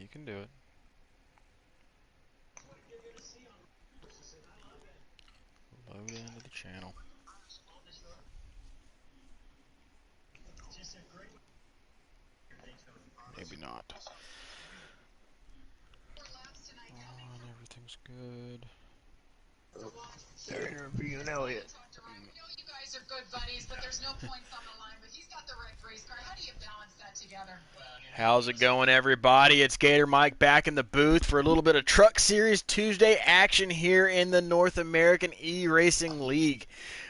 You can do it. Load into the channel. Maybe not. On, everything's good. They're interviewing Elliott. We know you guys are good buddies, but there's no points on the line. But he's got the right race car. How do you balance that together? How's it going, everybody? It's Gator Mike back in the booth for a little bit of Truck Series Tuesday action here in the North American eRacing League.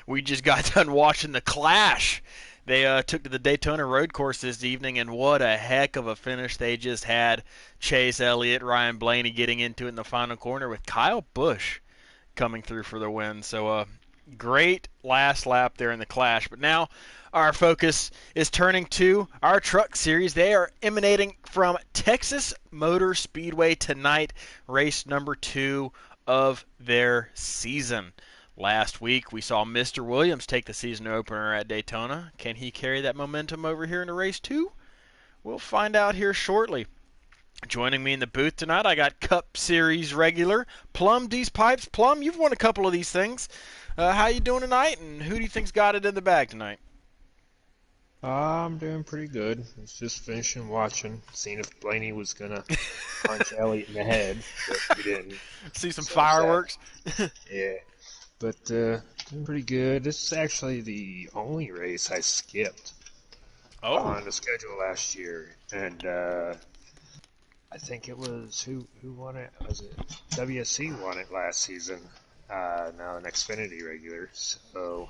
We just got done watching the Clash. They took to the Daytona road course this evening, and what a heck of a finish they just had. Chase Elliott, Ryan Blaney getting into it in the final corner with Kyle Busch coming through for the win. So great last lap there in the Clash. But now our focus is turning to our Truck Series. They are emanating from Texas Motor Speedway tonight, race number 2 of their season. Last week, we saw Mr. Williams take the season opener at Daytona. Can he carry that momentum over here into race 2? We'll find out here shortly. Joining me in the booth tonight, I got Cup Series regular Plum D's Pipes. Plum, you've won a couple of these things. How you doing tonight, and who do you think's got it in the bag tonight? I'm doing pretty good. I was just finishing watching, seeing if Blaney was going to punch Elliott in the head, but he didn't. See some fireworks? Yeah. But doing pretty good. This is actually the only race I skipped on the schedule last year. And I think it was, who won it? Was it WSC won it last season? Now an Xfinity regular. So,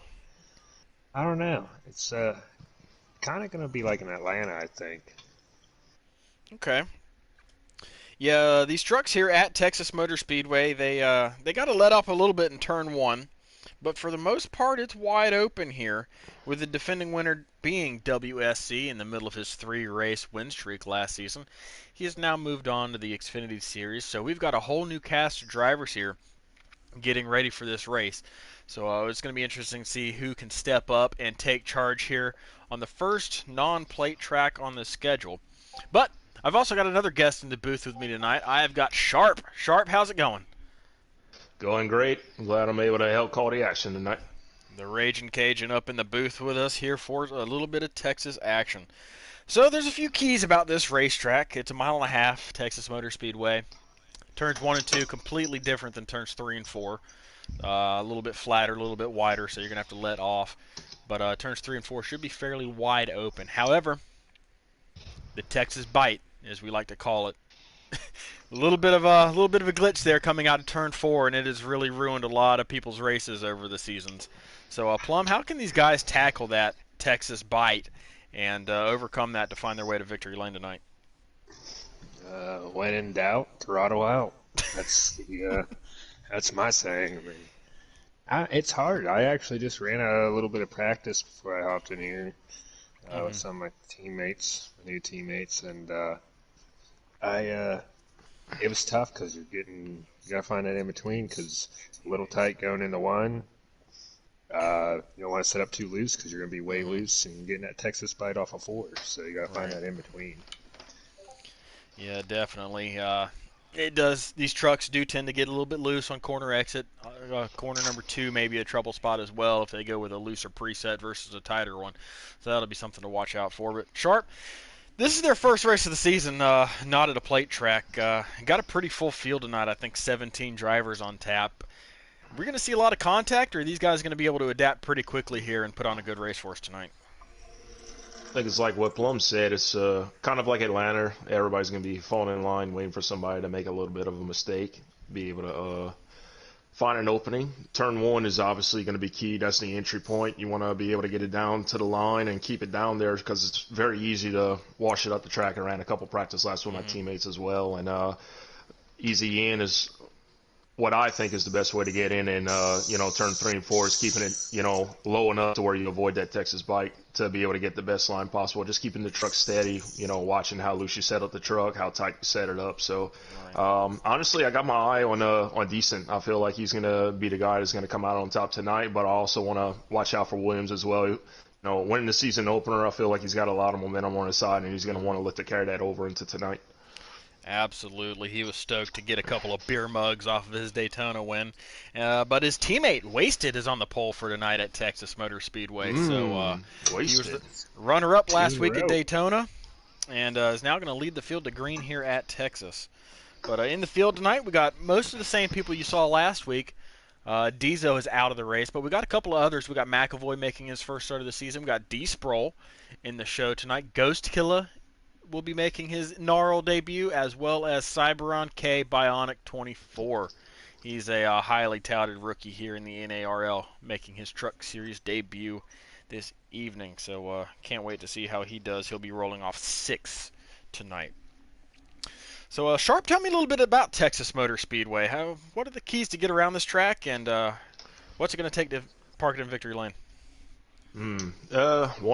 I don't know. It's kind of going to be like in Atlanta, I think. Okay. Yeah, these trucks here at Texas Motor Speedway, they got to let up a little bit in turn 1, but for the most part, it's wide open here, with the defending winner being WSC in the middle of his 3-race win streak last season. He has now moved on to the Xfinity Series, so we've got a whole new cast of drivers here getting ready for this race. So it's going to be interesting to see who can step up and take charge here on the first non-plate track on the schedule. But I've also got another guest in the booth with me tonight. I've got Sharp. Sharp, how's it going? Going great. I'm glad I'm able to help call the action tonight. The Raging Cajun up in the booth with us here for a little bit of Texas action. So there's a few keys about this racetrack. It's a 1.5 mile, Texas Motor Speedway. Turns 1 and 2 completely different than turns 3 and 4. A little bit flatter, a little bit wider, so you're going to have to let off. But turns 3 and 4 should be fairly wide open. However, the Texas bite, as we like to call it, a little bit of a glitch there coming out of turn 4, and it has really ruined a lot of people's races over the seasons. So, Plum, how can these guys tackle that Texas bite and overcome that to find their way to victory lane tonight? When in doubt, throttle out. That's that's my saying. I mean, it's hard. I actually just ran a little bit of practice before I hopped in here with some of my teammates, my new teammates, and it was tough because you gotta find that in between because a little tight going into one. You don't want to set up too loose because you're gonna be way loose and getting that Texas bite off of 4. So you gotta find that in between. Yeah, definitely. It does. These trucks do tend to get a little bit loose on corner exit. Corner number 2 may be a trouble spot as well if they go with a looser preset versus a tighter one. So that'll be something to watch out for. But Sharp, this is their first race of the season, not at a plate track. Got a pretty full field tonight. I think 17 drivers on tap. We're going to see a lot of contact, or are these guys going to be able to adapt pretty quickly here and put on a good race for us tonight? I think it's like what Plum said. It's kind of like Atlanta. Everybody's going to be falling in line, waiting for somebody to make a little bit of a mistake, be able to find an opening. Turn 1 is obviously going to be key. That's the entry point. You want to be able to get it down to the line and keep it down there because it's very easy to wash it up the track. I ran a couple practice laps with my teammates as well, and easy in is what I think is the best way to get in, and turn 3 and 4 is keeping it low enough to where you avoid that Texas bite to be able to get the best line possible. Just keeping the truck steady, watching how loose you set up the truck, how tight you set it up. So honestly, I got my eye on Decent. I feel like he's going to be the guy that's going to come out on top tonight, but I also want to watch out for Williams as well. Winning the season opener, I feel like he's got a lot of momentum on his side, and he's going to want to look to carry that over into tonight. Absolutely. He was stoked to get a couple of beer mugs off of his Daytona win. But his teammate, Wasted, is on the pole for tonight at Texas Motor Speedway. So he was the runner-up last week at Daytona and is now going to lead the field to green here at Texas. But in the field tonight, we got most of the same people you saw last week. Diesel is out of the race, but we got a couple of others. We got McAvoy making his first start of the season. We got D. Sproul in the show tonight. Ghost Killer will be making his NARL debut, as well as Cyberon K Bionic 24. He's a highly touted rookie here in the NARL, making his Truck Series debut this evening. So can't wait to see how he does. He'll be rolling off 6th tonight. So Sharp, tell me a little bit about Texas Motor Speedway. What are the keys to get around this track, and what's it going to take to park it in Victory Lane? 1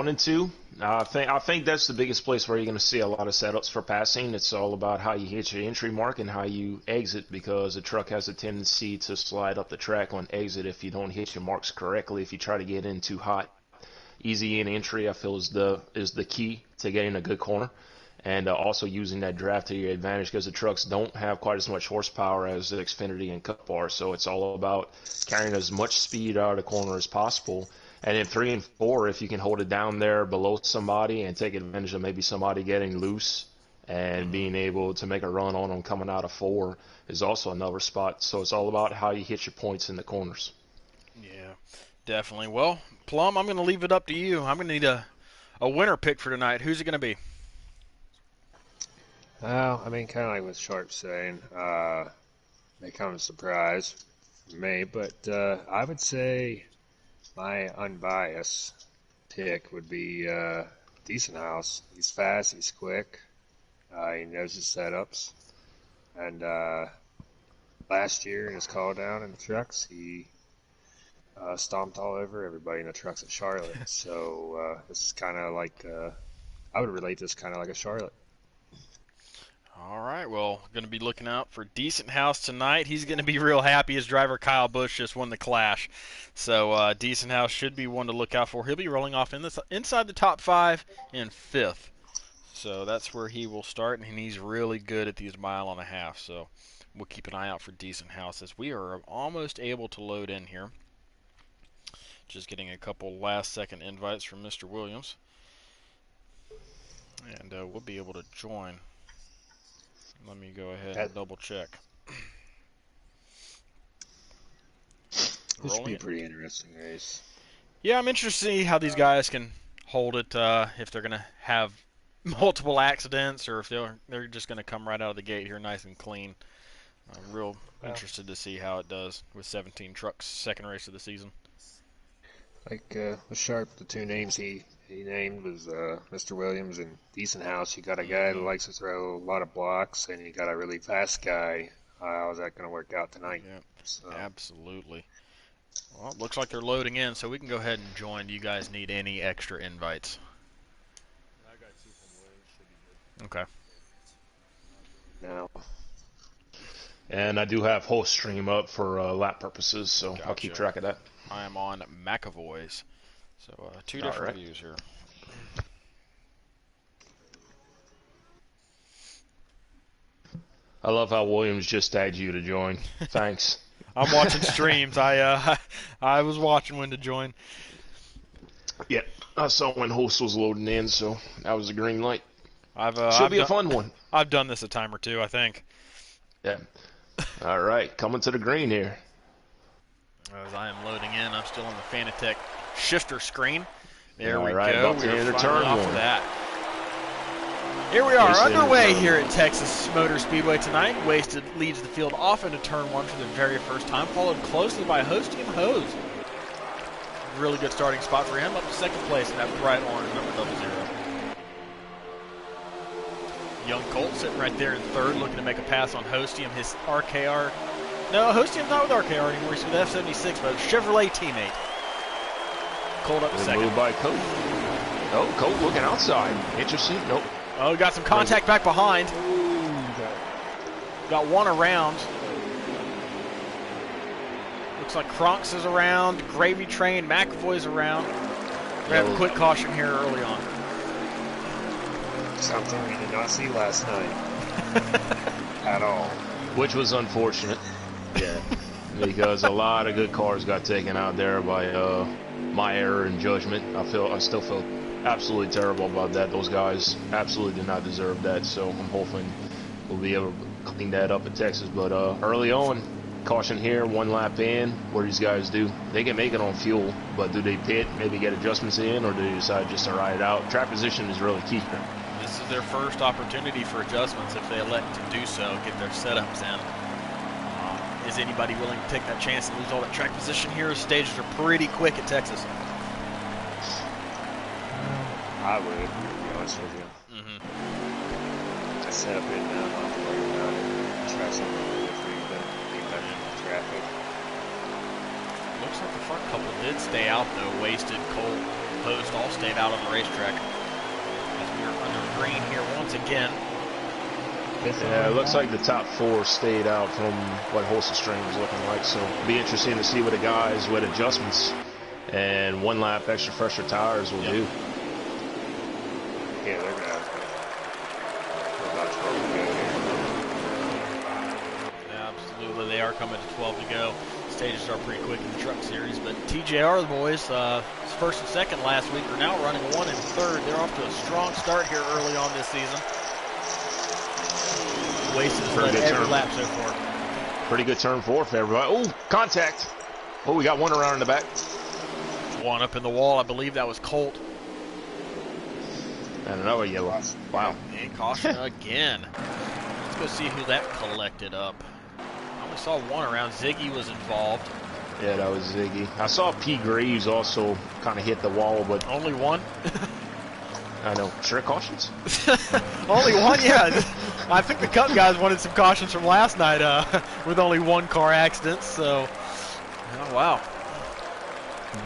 and 2. I think that's the biggest place where you're going to see a lot of setups for passing. It's all about how you hit your entry mark and how you exit, because the truck has a tendency to slide up the track on exit if you don't hit your marks correctly. If you try to get in too hot, easy in entry, I feel is the key to getting a good corner, and also using that draft to your advantage, because the trucks don't have quite as much horsepower as the Xfinity and Cup are. So it's all about carrying as much speed out of the corner as possible. And in 3 and 4, if you can hold it down there below somebody and take advantage of maybe somebody getting loose and being able to make a run on them coming out of 4 is also another spot. So it's all about how you hit your points in the corners. Yeah, definitely. Well, Plum, I'm going to leave it up to you. I'm going to need a winner pick for tonight. Who's it going to be? Well, I mean, kind of like what Sharp's saying, may come as a surprise for me, but I would say my unbiased pick would be Decent House. He's fast, he's quick, he knows his setups, and last year in his call down in the trucks, he stomped all over everybody in the trucks at Charlotte. So this is kind of like, I would relate this kind of like a Charlotte. All right, well, going to be looking out for Decent House tonight. He's going to be real happy his driver Kyle Busch just won the Clash. So Decent House should be one to look out for. He'll be rolling off inside the top 5 in 5th. So that's where he will start, and he's really good at these 1.5 miles. So we'll keep an eye out for Decent House as we are almost able to load in here. Just getting a couple last-second invites from Mr. Williams. And we'll be able to join. Let me go ahead and double check. This should be a pretty interesting race. Yeah, I'm interested to see how these guys can hold it, if they're going to have multiple accidents or if they're just going to come right out of the gate here nice and clean. I'm real interested to see how it does with 17 trucks, second race of the season. Like with Sharp, the 2 names he named was Mr. Williams and Decent House. You got a guy that likes to throw a lot of blocks, and you got a really fast guy. How's that going to work out tonight? Yeah, so. Absolutely. Well, it looks like they're loading in, so we can go ahead and join. Do you guys need any extra invites? I got 2 from Williams. Should be good. No. And I do have host stream up for lap purposes, so Gotcha. I'll keep track of that. I am on McAvoy's. So 2 different views here. I love how Williams just tagged you to join. Thanks. I'm watching streams. I was watching when to join. Yep. I saw when host was loading in, so that was a green light. Should be a fun one. I've done this a time or 2, I think. Yeah. All right, coming to the green here. As I am loading in, I'm still on the Fanatec shifter screen. There we right, go. We're finally turn off one. of that. Here we are, underway here at Texas Motor Speedway tonight. Wasted leads the field off into turn 1 for the very first time, followed closely by Hostium Hose. Really good starting spot for him, up to second place in that bright orange number 00. Young Colt sitting right there in 3rd, looking to make a pass on Hostium, his RKR. No, Hostium's not with RKR anymore. He's with F76, but Chevrolet teammate. Colt up to second. Moved by Colt. Oh, Colt looking outside. Interesting. Nope. Oh, got some contact back behind. Got one around. Looks like Kronks is around. Gravy Train, McAvoy's around. We have a quick caution here early on. Something we did not see last night. at all. Which was unfortunate. Yeah. Because a lot of good cars got taken out there by my error in judgment. I still feel absolutely terrible about that. Those guys absolutely did not deserve that. So I'm hoping we'll be able to clean that up in Texas. But early on, caution here, 1 lap in. What do these guys do? They can make it on fuel, but do they pit, maybe get adjustments in, or do they decide just to ride it out? Track position is really key here. This is their first opportunity for adjustments if they elect to do so, get their setups in. Is anybody willing to take that chance and lose all that track position here? Stages are pretty quick at Texas. I would, to be honest with you. I set up in now, not to worry about it. Try something different than being back in traffic. Looks like the front couple did stay out though. Wasted, Cole, Post all stayed out on the racetrack. As we are under green here once again. Yeah, it looks like the top 4 stayed out from what Holstein String was looking like. So it'll be interesting to see what the guys with adjustments and 1 lap extra fresher tires will do. Yeah, they're going to have about 12 to go here. Absolutely, they are coming to 12 to go. Stages are pretty quick in the truck series, but TJR, the boys, first and second last week, are now running 1 and 3rd. They're off to a strong start here early on this season. Wasted led every lap so far. Pretty good turn 4 for everybody. Oh, contact. Oh, we got 1 around in the back. 1 up in the wall. I believe that was Colt. And another yellow. Wow. And caution again. Let's go see who that collected up. I only saw 1 around. Ziggy was involved. Yeah, that was Ziggy. I saw P. Graves also kind of hit the wall, but... Only 1? I know. Sure cautions? Only 1, yeah. I think the Cup guys wanted some cautions from last night with only 1 car accident, so... Oh, wow.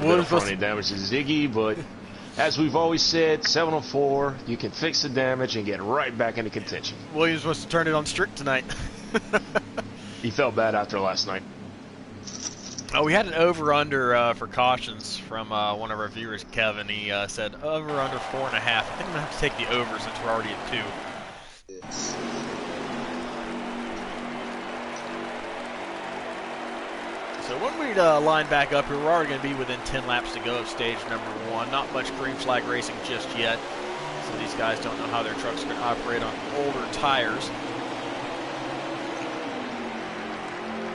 What was any damage to Ziggy, but as we've always said, 704, you can fix the damage and get right back into contention. Williams wants to turn it on strict tonight. He felt bad after last night. Oh, we had an over-under for cautions from one of our viewers, Kevin. He said over-under 4.5. I think I'm going to have to take the over since we're already at 2. Yes. So when we line back up here, we're already going to be within 10 laps to go of stage number 1. Not much green flag racing just yet. So these guys don't know how their trucks are going to operate on older tires.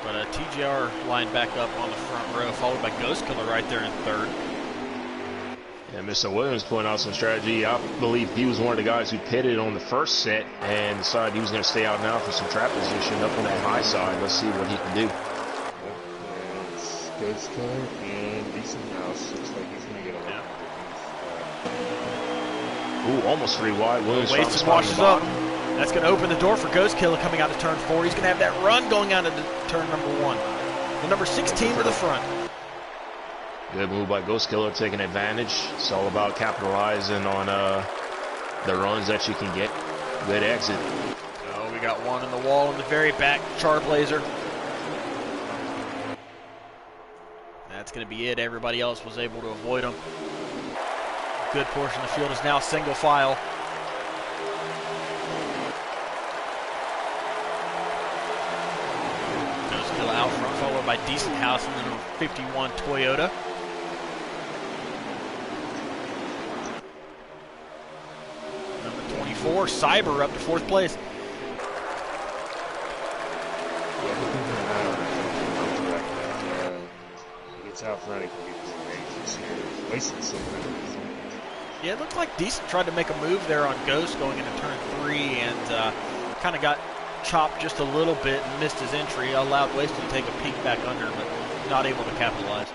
But TJR lined back up on the front row, followed by Ghost Killer right there in 3rd. Yeah, Mr. Williams pulling out some strategy. I believe he was one of the guys who pitted on the first set and decided he was going to stay out now for some track position up on that high side. Let's see what he can do. Ghost Killer and Decent Mouse. Looks like he's going to get a lot. Ooh, almost 3 wide. Williams Wasted washes up. That's going to open the door for Ghost Killer coming out of turn 4. He's going to have that run going out of turn number 1. The number 16 to the front. Good move by Ghost Killer, taking advantage. It's all about capitalizing on the runs that you can get. Good exit. Oh, we got 1 in the wall in the very back. Charblazer. That's going to be it. Everybody else was able to avoid him. Good portion of the field is now single file. Ghost Killer out front, followed by Decent House in the number 51 Toyota. Number 24, Cyber, up to 4th place. Out front, it can be dangerous here. Wasted so much. Yeah, it looked like Decent tried to make a move there on Ghost going into turn 3 and kind of got chopped just a little bit and missed his entry. Allowed Wasted to take a peek back under, but not able to capitalize.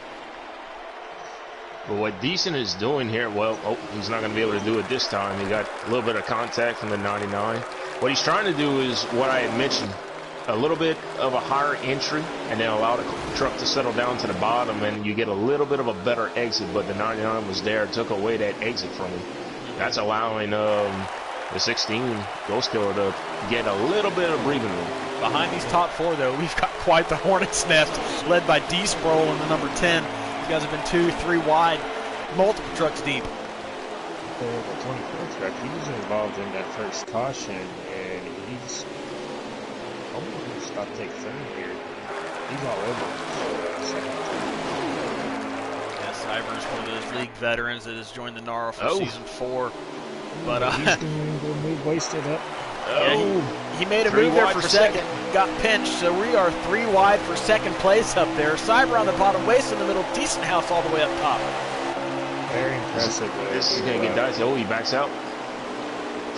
But what Decent is doing here, well, he's not going to be able to do it this time. He got a little bit of contact from the 99. What he's trying to do is what I had mentioned. A little bit of a higher entry and then allow the truck to settle down to the bottom and you get a little bit of a better exit, but the 99 was there, took away that exit from him. That's allowing the 16 Ghost Killer to get a little bit of breathing room. Behind these top 4 though, we've got quite the hornet's nest led by D Sproul in the number 10. These guys have been 2, 3 wide, multiple trucks deep. The 24 truck, he was involved in that first caution and he's Cyber's about to take third here. He's all over. Yeah, Cyber's one of those league veterans that has joined the NARL for season 4. But he's going to move wasted up. Yeah, he made a move there for second, got pinched, so we are 3 wide for second place up there. Cyber on the bottom, Waste in the middle, Decent House all the way up top. Very impressive. This is going to get dicey. Oh, he backs out.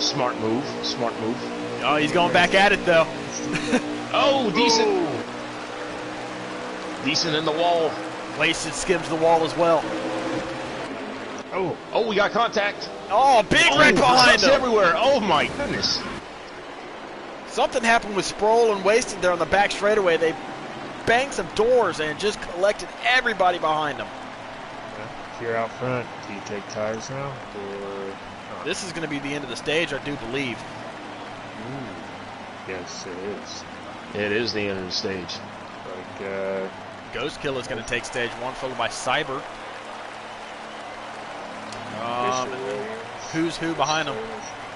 Smart move. Smart move. Oh, he's going back at it, though. Oh, Decent. Ooh. Decent in the wall. Wasted skims the wall as well. Oh, we got contact. Oh, big right behind him. Everywhere. Oh, my goodness. Something happened with Sproul and Wasted there on the back straightaway. They banged some doors and just collected everybody behind them. If you're out front, do you take tires now? Or this is going to be the end of the stage, I do believe. Yes, it is. It is the end of the stage. Like, Ghost Kill is going to take stage 1, followed by Cyber. Who's who behind him?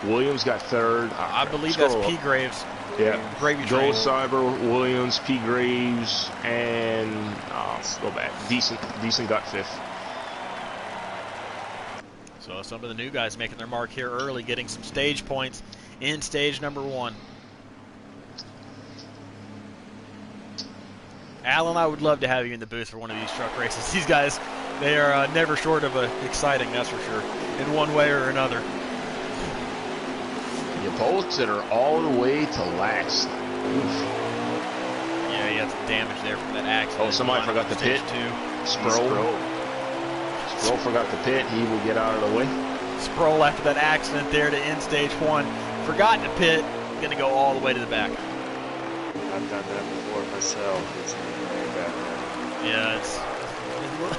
Williams got third. I believe that's P. Graves. Yeah. Gravy Train. Gold, Cyber, Williams, P. Graves, and let's go back. Decent got fifth. So some of the new guys making their mark here early, getting some stage points in stage number 1. Alan, I would love to have you in the booth for one of these truck races. These guys, they are never short of exciting, that's for sure, in one way or another. You posts that are all the way to last. Oof. Yeah, he had some damage there from that accident. Oh, somebody forgot the pit. Sproul forgot the pit. He will get out of the way. Sproul, after that accident there to end stage 1, forgot the pit, going to go all the way to the back. I've done that before myself. It's very bad. Yeah, it's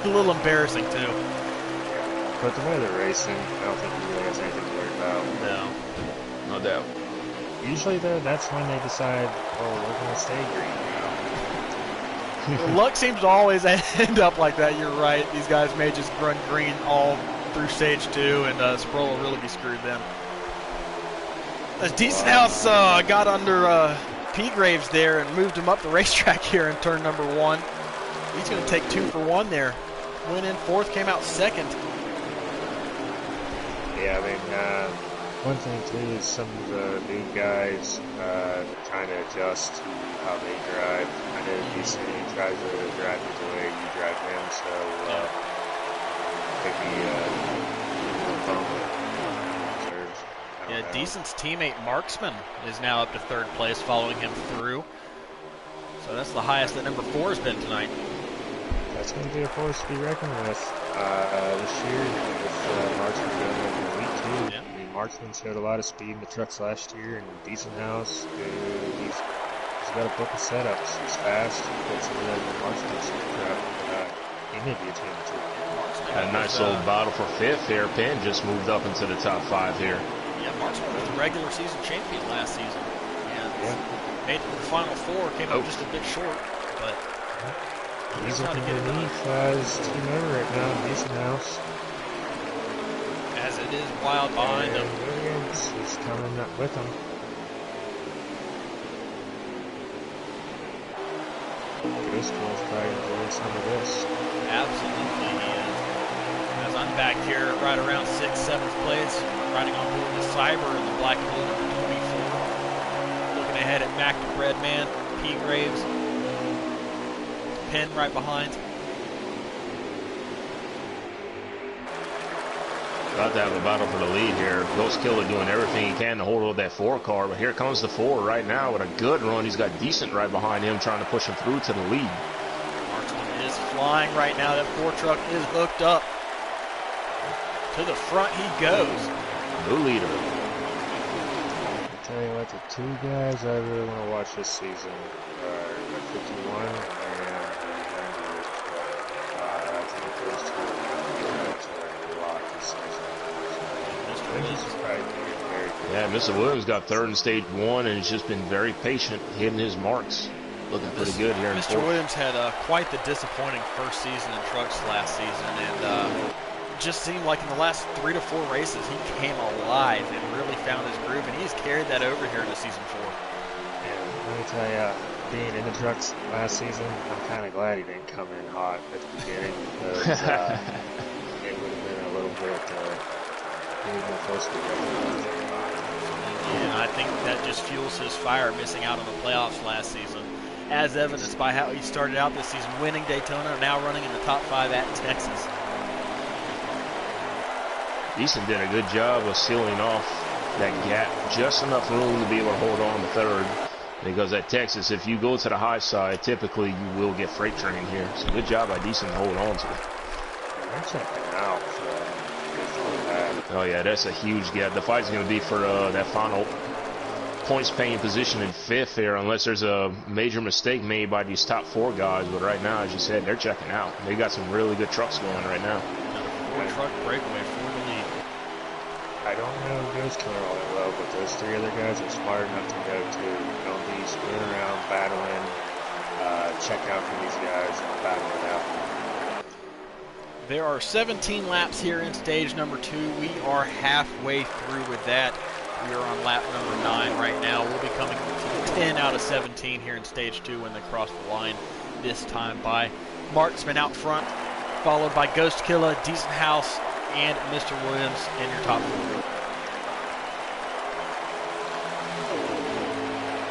a little embarrassing too. But the way they're racing, I don't think he really has anything to worry about. No doubt. Usually, though, that's when they decide, oh, we're going to stay green now. Luck seems to always end up like that. You're right. These guys may just run green all through stage 2, and Sproul will really be screwed then. A Decent House got under P. Graves there and moved him up the racetrack here in turn number 1. He's going to take 2 for 1 there. Went in 4th, came out 2nd. Yeah, I mean, one thing too is some of the new guys trying to adjust to how they drive. I know DC tries to drive you the way you drive him, so Yeah, Decent's teammate Marksman is now up to 3rd place, following him through. So that's the highest that number 4 has been tonight. That's going to be a force to be reckoned with this year with Marksman going over the week too. Yeah. I mean, Marksman showed a lot of speed in the trucks last year, and Decent House, he's got a book of setups. He's fast. He puts some of that in the Marksman's truck. He may be a team too. A nice little battle for 5th here. Penn just moved up into the top 5 here. Yeah, Marksman was the regular season champion last season. Made it to the final 4, came up just a bit short, but he's looking underneath his team member right now, Decent House. As it is wild behind him. Williams is coming up with him. Driscoll's probably enjoying some of this. Absolutely, he is. As I'm back here right around 6th, 7th place, riding on board the Cyber in the black and blue number 24. Looking ahead at Mac the Breadman, P. Graves, Penn right behind. About to have a battle for the lead here. Ghost Killer doing everything he can to hold on that 4 car, but here comes the 4 right now with a good run. He's got Decent right behind him, trying to push him through to the lead. Marksman is flying right now. That 4 truck is hooked up. To the front he goes. New leader. I'll tell you what, the 2 guys I really want to watch this season are 51 and Gander. I think those 2 guys are a lot this season. Yeah, Mr. Williams got 3rd in stage 1 and has just been very patient, hitting his marks. Looking pretty good here in 4th. Mr. Williams had quite the disappointing first season in trucks last season, and just seemed like in the last 3 to 4 races he came alive and really found his groove, and he's carried that over here into season 4. Yeah, let me tell you, being in the trucks last season, I'm kind of glad he didn't come in hot at the beginning because it would have been a little bit more close together. And I think that just fuels his fire, missing out on the playoffs last season, as evidenced by how he started out this season, winning Daytona, and now running in the top 5 at Texas. Easton did a good job of sealing off that gap, just enough room to be able to hold on to third. Because at Texas, if you go to the high side, typically you will get freight train here. So good job by Decent to hold on to it. I'm checking out. Oh yeah, that's a huge gap. The fight's going to be for that final points paying position in 5th here, unless there's a major mistake made by these top 4 guys. But right now, as you said, they're checking out. They got some really good trucks going right now. 4-truck breakaway for the lead. I don't know who goes killer all that well, but those 3 other guys are smart enough to know too. Don't be screwing around, battling. Check out for these guys and battle it out. There are 17 laps here in stage number 2. We are halfway through with that. We are on lap number 9 right now. We'll be coming to 10 out of 17 here in stage 2 when they cross the line, this time by Marksman out front, followed by Ghost Killer, Decent House, and Mr. Williams in your top 4.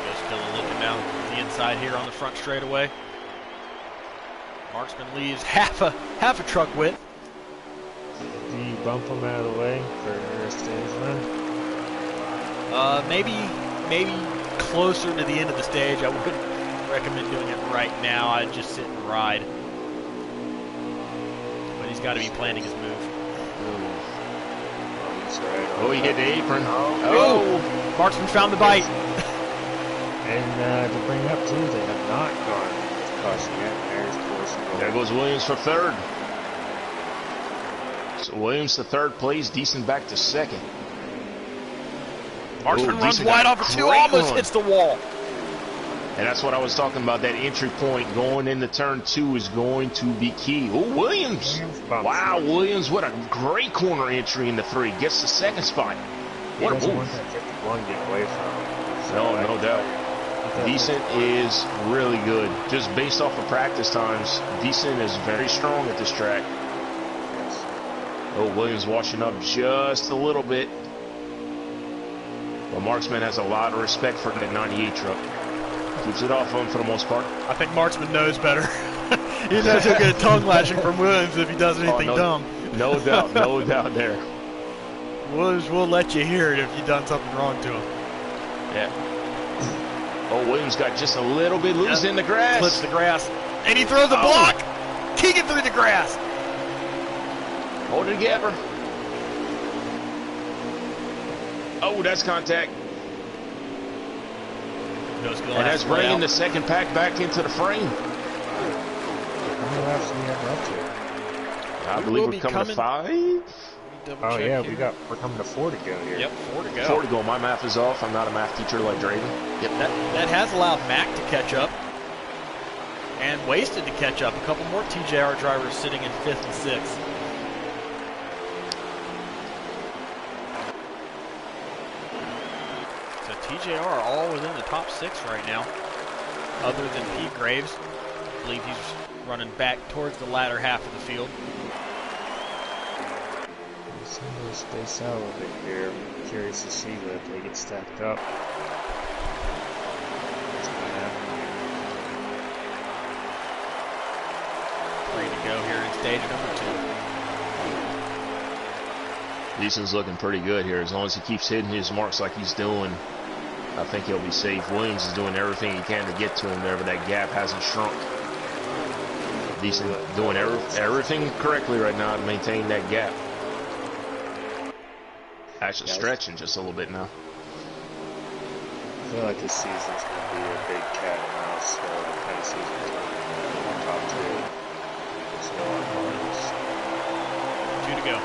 Ghost Killer looking down the inside here on the front straightaway. Marksman leaves half a truck width. Do you bump them out of the way for stage run? Maybe closer to the end of the stage. I wouldn't recommend doing it right now. I'd just sit and ride. But he's got to be planning his move. Oh, he hit the apron. Oh! Marksman found the bite. And to bring up too, they have not gone with caution yet. There goes Williams for 3rd. So Williams to 3rd place, Decent back to 2nd. Marksman runs wide off for 2, almost hits the wall. And that's what I was talking about. That entry point going into turn 2 is going to be key. Oh, Williams. Wow, Williams, what a great corner entry into 3. Gets the 2nd spot. What a move. Get away from No doubt. Decent is really good. Just based off of practice times, Decent is very strong at this track. Oh, Williams washing up just a little bit. But Marksman has a lot of respect for that 98 truck. Keeps it off him for the most part. I think Marksman knows better. He knows he'll get a tongue lashing from Williams if he does anything dumb. No doubt, no doubt there. Williams will let you hear it if you've done something wrong to him. Yeah. Oh, Williams got just a little bit loose in the grass. Clips the grass. And he throws a block. Kicking through the grass. Hold it together. Oh, that's contact. And that's bringing the 2nd pack back into the frame. How many laps do we have left here? I believe we're coming to 5. Oh yeah, we're coming to 4 to go here. Yep, 4 to go. 4 to go. My math is off. I'm not a math teacher like Draven. Yep, that has allowed Mac to catch up. And Wasted to catch up. A couple more TJR drivers sitting in 5th and 6th. So TJR are all within the top 6 right now. Other than Pete Graves. I believe he's running back towards the latter half of the field. We'll space out a little bit here. I'm curious to see if they get stacked up. Three to go here in stage number 2. Decent's looking pretty good here. As long as he keeps hitting his marks like he's doing, I think he'll be safe. Williams is doing everything he can to get to him there, but that gap hasn't shrunk. Decent doing everything correctly right now to maintain that gap. Actually stretching just a little bit now. I feel like this season's going to be a big cat and mouse kind of season. Top 2. It's no hard 2 to go.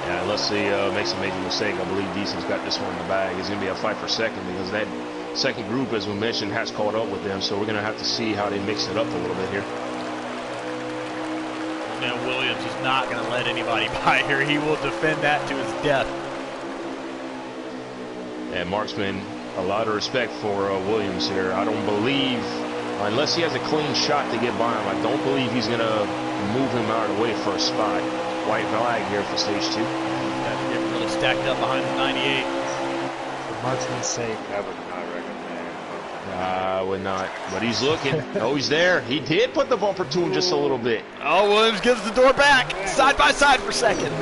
Yeah, unless he makes a major mistake, I believe Decent's got this one in the bag. It's going to be a fight for 2nd because that 2nd group, as we mentioned, has caught up with them. So we're going to have to see how they mix it up a little bit here. Now Williams is not going to let anybody by here. He will defend that to his death. And Marksman A lot of respect for Williams here. I don't believe, unless he has a clean shot to get by him, I don't believe he's going to move him out of the way for a spot. White flag here for stage 2. Got to get really stacked up behind the 98. For marksman's sake, I would not recommend. I would not, but he's looking. Oh, he's there. He did put the bumper to him just a little bit. Oh, Williams gives the door back. Side by side for second.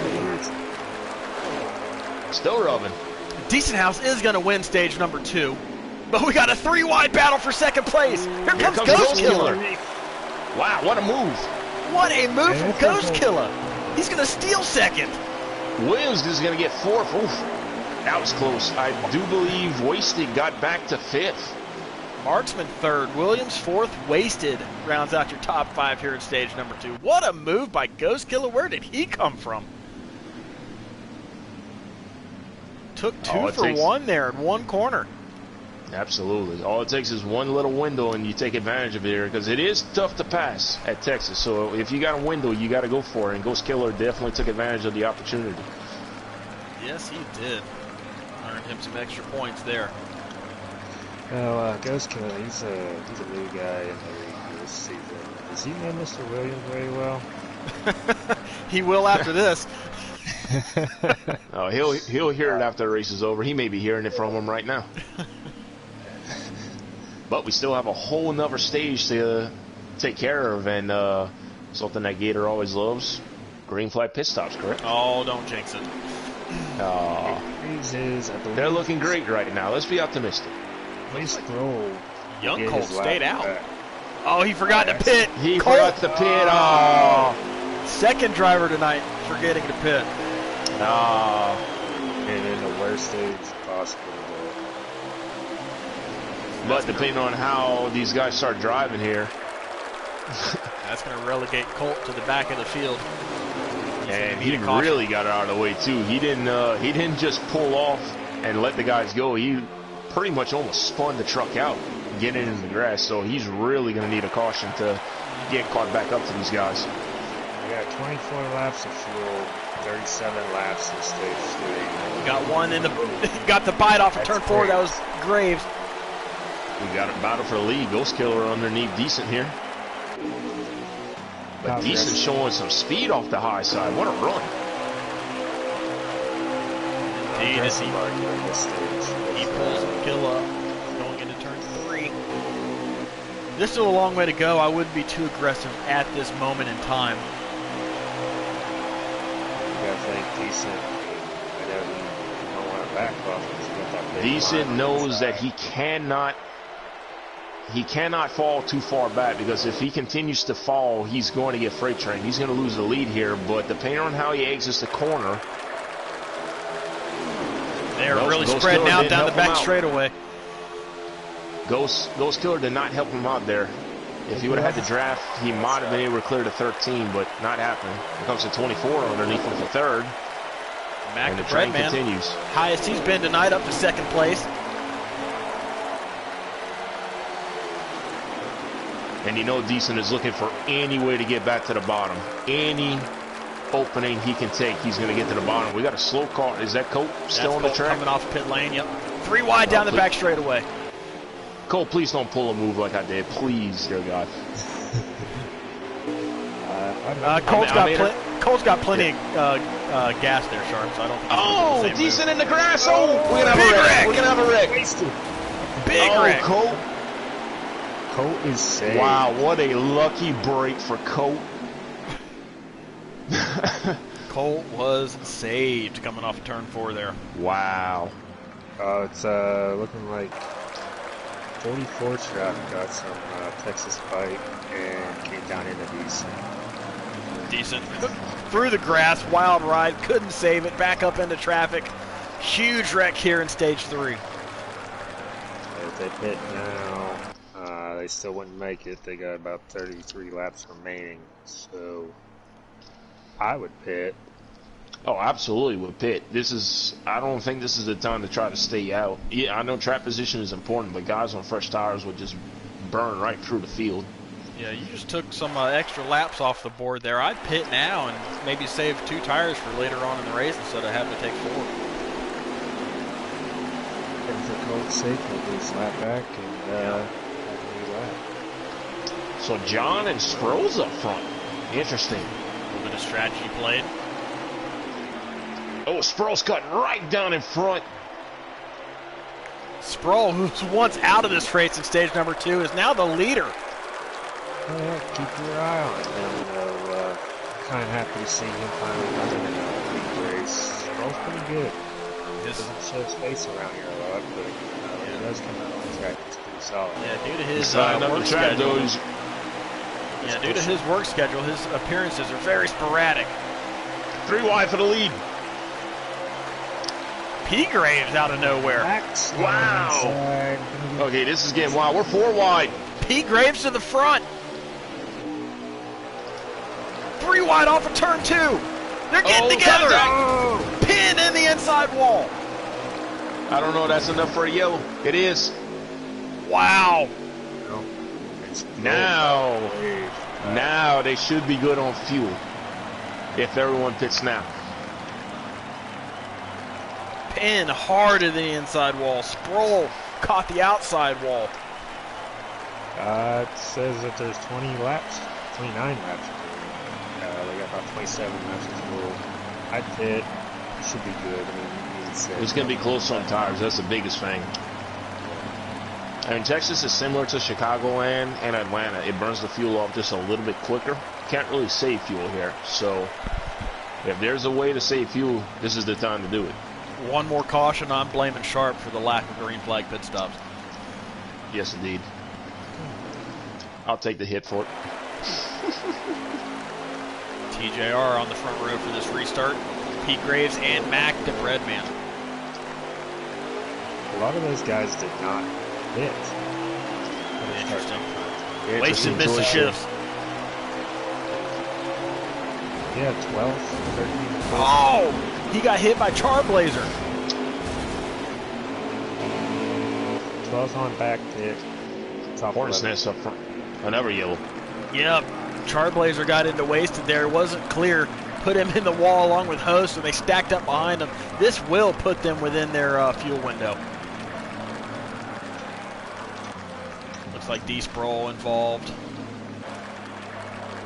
Still rubbing. Decent House is going to win stage number 2. But we got a 3-wide battle for second place. Here comes Ghost Killer. Wow, what a move. What a move from Ghost Killer. He's going to steal second. Williams is going to get 4th. Oof. That was close. I do believe Wasted got back to 5th. Marksman 3rd. Williams 4th. Wasted rounds out your top 5 here at stage number 2. What a move by Ghost Killer. Where did he come from? Took 2 for 1 there in one corner. Absolutely. All it takes is one little window, and you take advantage of it here, because it is tough to pass at Texas. So if you got a window, you got to go for it. And Ghost Killer definitely took advantage of the opportunity. Yes, he did. Earned him some extra points there. Well, Ghost Killer, he's a new guy in the league this season. Does he know Mr. Williams very well? He will after this. Oh, he'll hear it after the race is over. He may be hearing it from him right now. But we still have a whole nother stage to take care of, and something that Gator always loves: green flag pit stops. Correct? Oh, don't jinx it. They're looking great right now. Let's be optimistic. Young Colt stayed out. Oh, he forgot to pit. He forgot to pit. Oh. Second driver tonight forgetting to pit. And in the worst stage possible. But depending on how these guys start driving here, that's going to relegate Colt to the back of the field. And he really got it out of the way too. He didn't just pull off and let the guys go. He pretty much almost spun the truck out, getting into the grass. So he's really going to need a caution to get caught back up to these guys. Yeah, 24 laps of fuel, 37 laps in stage 3. Got one in the, got the bite off of turn 4. That was Graves. We got a battle for the lead. Ghost Killer underneath Decent here. But Decent showing some speed off the high side. What a run. He pulls Kill up going into turn 3. There's still a long way to go. I wouldn't be too aggressive at this moment in time. I think Decent, I don't want to back off. Decent knows that he cannot fall too far back, because if he continues to fall, he's going to get freight trained. He's going to lose the lead here, but depending on how he exits the corner, they're really spreading out down the back straightaway. Ghost Killer did not help him out there. If he would have had the draft, he might have been able to clear to 13, but not happening. Here comes to 24 underneath him for 3rd. Mac and the train continues. Highest he's been tonight, up to 2nd place. And you know Decent is looking for any way to get back to the bottom. Any opening he can take, he's going to get to the bottom. We got a slow car. Is that Colt still on the track? Coming off pit lane, yep. 3 wide down the back straightaway. Cole, please don't pull a move like I did. Please, dear God. Cole's got plenty of gas there, Sharp, so I don't think he's the Decent move. In the grass. Oh, we're going to have a wreck. We're going to have a wreck. Big wreck. Colt is saved. Wow, what a lucky break for Colt. Colt was saved coming off of turn 4 there. Wow. It's looking like 44 traffic got some Texas bite and came down into Decent. Through the grass, wild ride, couldn't save it, back up into traffic. Huge wreck here in stage 3. If they pit now, they still wouldn't make it. They got about 33 laps remaining, so I would pit. Oh, absolutely would pit. I don't think this is the time to try to stay out. Yeah, I know track position is important, but guys on fresh tires would just burn right through the field. Yeah, you just took some extra laps off the board there. I'd pit now and maybe save 2 tires for later on in the race instead of having to take 4. And for it's safe, we'll do his lap back and have a new lap. So John and Sproul's up front. Interesting. A little bit of strategy played. Oh, Sproul's cutting right down in front. Sproul, who's once out of this race in stage number 2, is now the leader. Well, keep your eye on him, though. Kind of happy to see him finally running in a league race. Sproul's pretty good. Doesn't show his face around here a lot, but he does come out on the track. It's pretty solid. Yeah, due to his work schedule. Due to his work schedule, his appearances are very sporadic. 3 wide for the lead. P. Graves out of nowhere. Wow. Okay, this is getting wild. We're 4 wide. P. Graves to the front. 3 wide off of turn 2. They're getting together. Contact. Pin in the inside wall. I don't know. That's enough for a yellow. It is. Wow. Now they should be good on fuel. If everyone pits now. Pin hard to the inside wall. Sproul caught the outside wall. It says that there's 29 laps. They got about 27 laps total. I'd pit. It should be good. It's going to be close on tires. That's the biggest thing. I mean, Texas is similar to Chicagoland and Atlanta. It burns the fuel off just a little bit quicker. Can't really save fuel here. So if there's a way to save fuel, this is the time to do it. One more caution, I'm blaming Sharp for the lack of green flag pit stops. Yes, indeed. I'll take the hit for it. TJR on the front row for this restart. Pete Graves and Mac the Breadman. A lot of those guys did not hit. Interesting. Wasted missed shifts. Yeah, 12, 13. Oh! He got hit by Charblazer. 12's on back pit. Hornet's Nest up front. Another yellow. Yep. Charblazer got into wasted there. Wasn't clear. Put him in the wall along with Host, and they stacked up behind him. This will put them within their fuel window. Looks like D. Sproul involved.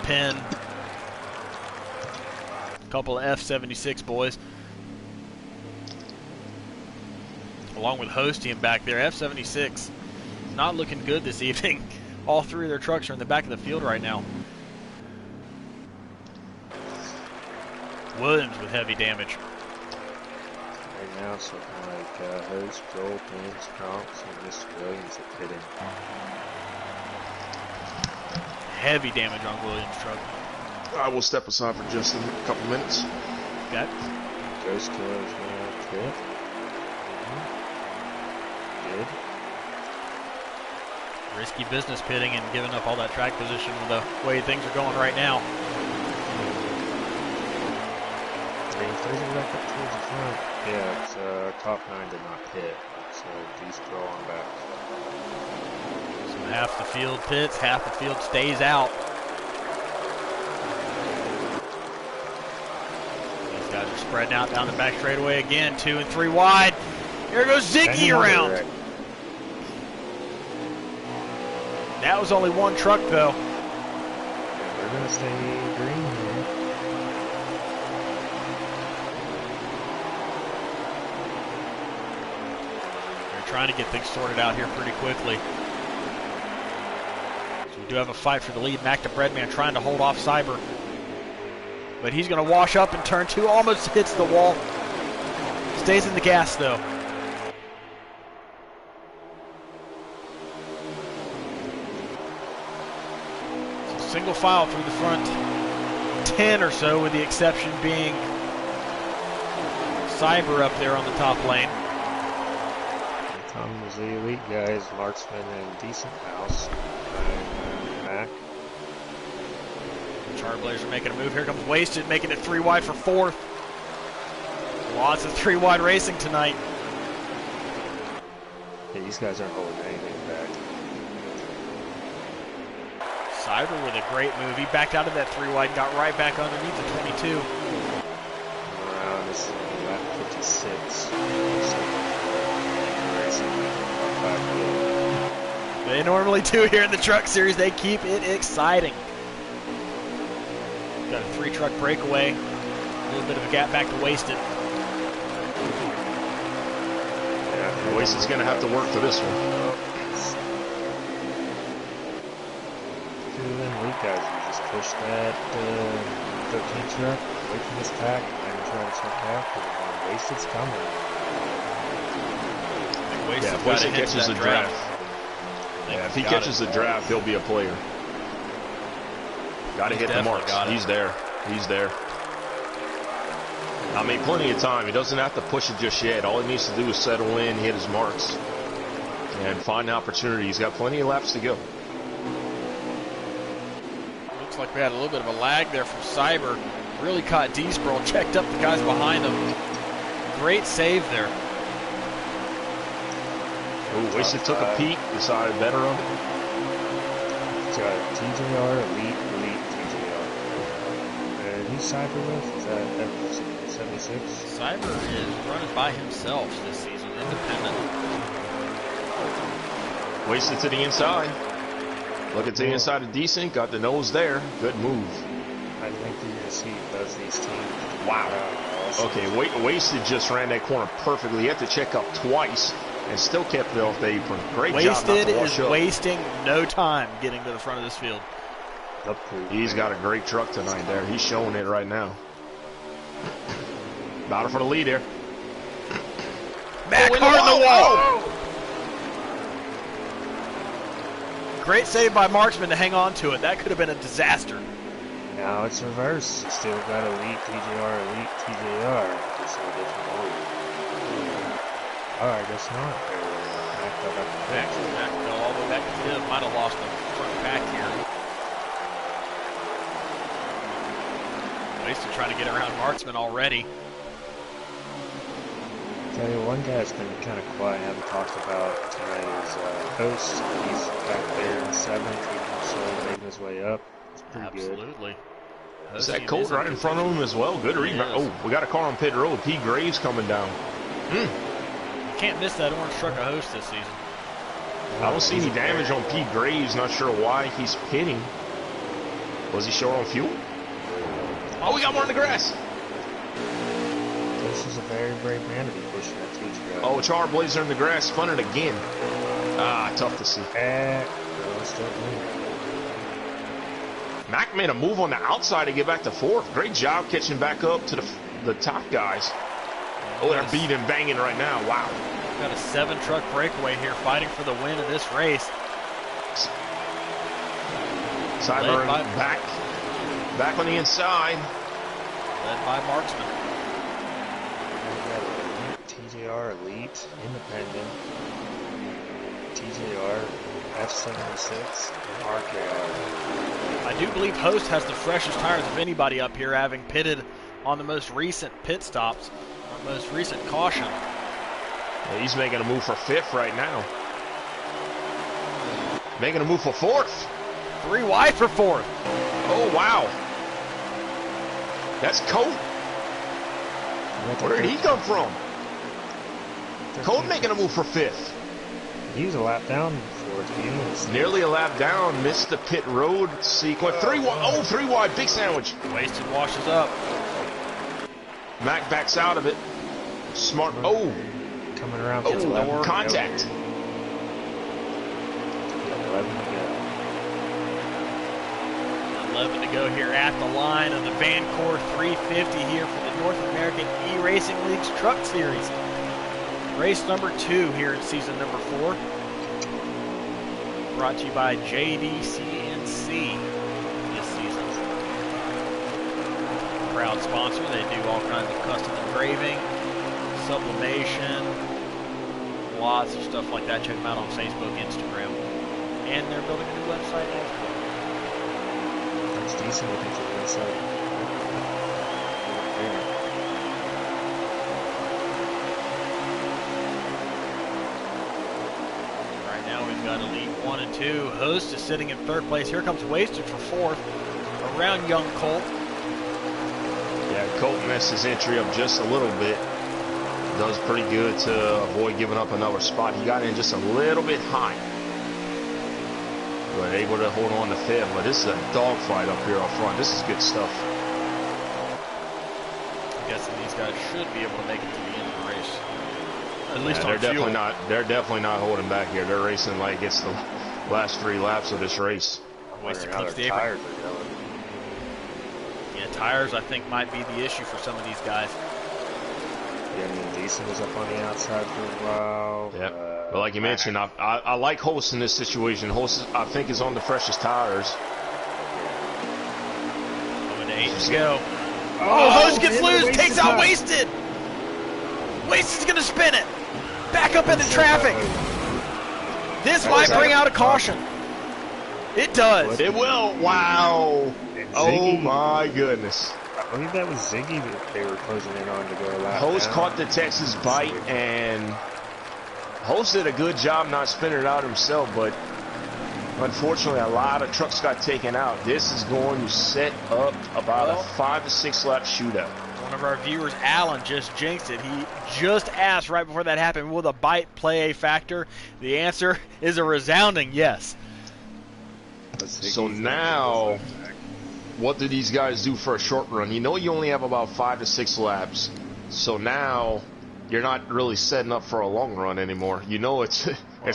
Penn. Couple of F-76 boys. Along with Hostian back there. F-76 not looking good this evening. All 3 of their trucks are in the back of the field right now. Williams with heavy damage. Right now it's looking like Host, Sproul, Penn, Stronks, and Mr. Williams are pitting. Heavy damage on Williams' truck. I will step aside for just a couple minutes. Okay. Ghost Killer's gonna pit. Good. Risky business pitting and giving up all that track position with the way things are going right now. If there's a back up towards the front, yeah, it's top 9 did not pit, so these throw on back. So half the field pits, half the field stays out. These guys are spreading out down the back straightaway again, 2 and 3 wide. Here goes Ziggy around. That was only one truck though. They're gonna stay green here. Trying to get things sorted out here pretty quickly. So we do have a fight for the lead. Mac the Breadman trying to hold off Cyber. But he's going to wash up in turn 2. Almost hits the wall. Stays in the gas though. So single file through the front 10 or so, with the exception being Cyber up there on the top lane. Comes the elite guys, Marksman and Decent House. Mac. Charblazer making a move. Here comes Wasted, making it 3 wide for 4th. Lots of 3 wide racing tonight. Yeah, these guys aren't holding anything back. Cyber with a great move. He backed out of that 3 wide, got right back underneath the 22. Around this lap 56. They normally do here in the Truck Series. They keep it exciting. Got a 3-truck breakaway. A little bit of a gap back to Wasted. Yeah, Wasted's going to have to work for this one. Two them weak guys who just push that 13 truck away from this pack and try to check out. And Wasted's coming. Yeah, if Wasted catches the draft. Yeah, if he catches the draft, he'll be a player. Got to hit the marks. He's there. He's there. I mean, plenty of time. He doesn't have to push it just yet. All he needs to do is settle in, hit his marks, and find the opportunity. He's got plenty of laps to go. Looks like we had a little bit of a lag there from Cyber. Really caught D-Sproul, checked up the guys behind him. Great save there. Ooh, Wasted took a peek, decided better on it. He's got TJR, Elite TJR. And who's Cyber with? Is that F76? Cyber is running by himself this season, independent. Wasted to the inside. Looking to the inside of decent, got the nose there. Good move. I think you're going to see both these teams. Wow. Okay, Wasted just ran that corner perfectly. He had to check up twice and still kept it off the apron. Great job not to wash up. Wasting no time getting to the front of this field. He's got a great truck tonight there. He's showing it right now. Battle for the lead here. Back hard in the wall. Great save by Marksman to hang on to it. That could have been a disaster. Now it's reverse. Still got Elite TJR. Just a different move. I guess not. Back all the way back to Viv. Might have lost the front pack here. Wasted trying to get around Marksman already. Tell you, one guy's been kind of quiet, haven't talked about tonight is Host. He's back there in 7th. He's slowly making his way up. It's pretty Absolutely. good. Is that Colt right in front of him as well? Good rebound. Oh, we got a car on pit road. P. Graves coming down. Can't miss that orange truck of Host this season. I don't see any damage on P. Graves. Not sure why he's pitting. Was he short on fuel? Oh, we got one in the grass. This is a very brave man to be pushing that teacher out. Oh, Charblazer in the grass, spun it again. Ah, tough to see. Mac made a move on the outside to get back to 4th. Great job catching back up to the top guys. Oh, they're beating and banging right now. Wow. Got a 7-truck breakaway here, fighting for the win of this race. Cyber back on the inside. Led by Marksman. TJR Elite, Independent, TJR, F76, RKR. I do believe Host has the freshest tires of anybody up here, having pitted on the most recent pit stops, on the most recent caution. Yeah, he's making a move for 5th right now. Making a move for 4th. 3 wide for 4th. Oh, wow. That's Colt. Where did he come from? Colt making a move for 5th. He was a lap down for it. Nearly a lap down. Missed the pit road sequence. 3 wide. Oh, 3 wide. Big sandwich. Wasted washes up. Mac backs out of it. Smart. Oh. Coming around. Oh, contact. 11 to go here at the line of the Vancore 350 here for the North American eRacing League's Truck Series. Race number 2 here in season number 4. Brought to you by JDCNC this season. Proud sponsor. They do all kinds of custom engraving, sublimation, lots of stuff like that. Check them out on Facebook, Instagram. And they're building a new website as well. It's decent looking for the inside. Right now we've got Elite 1 and 2. Host is sitting in 3rd place. Here comes Wasted for 4th. Around young Colt. Yeah, Colt messed his entry up just a little bit. Does pretty good to avoid giving up another spot. He got in just a little bit high, but able to hold on to fifth. But this is a dogfight up here up front. This is good stuff. I'm guessing these guys should be able to make it to the end of the race. At least they're definitely not. They're definitely not holding back here. They're racing like it's the last 3 laps of this race. Waste How clips their the apron. tires are going. Yeah, tires I think might be the issue for some of these guys. Yeah, I mean, Decent was up on the outside for a while. Yeah, but like you mentioned, I like Holst in this situation. Holst, I think, is on the freshest tires. Coming to 8 to go. Oh, Host gets loose, takes out Wasted. Wasted's gonna spin it. Back up into traffic. This might bring out a caution. It does. It will. Wow. Oh my goodness. I believe that was Ziggy that they were closing in on to go a lap Host down. caught the Texas bite, and Host did a good job not spinning it out himself, but unfortunately a lot of trucks got taken out. This is going to set up about a 5 to 6 lap shootout. One of our viewers, Alan, just jinxed it. He just asked right before that happened, will the bite play a factor? The answer is a resounding yes. So now, what do these guys do for a short run? You know you only have about 5 to 6 laps. So now, you're not really setting up for a long run anymore. You know it's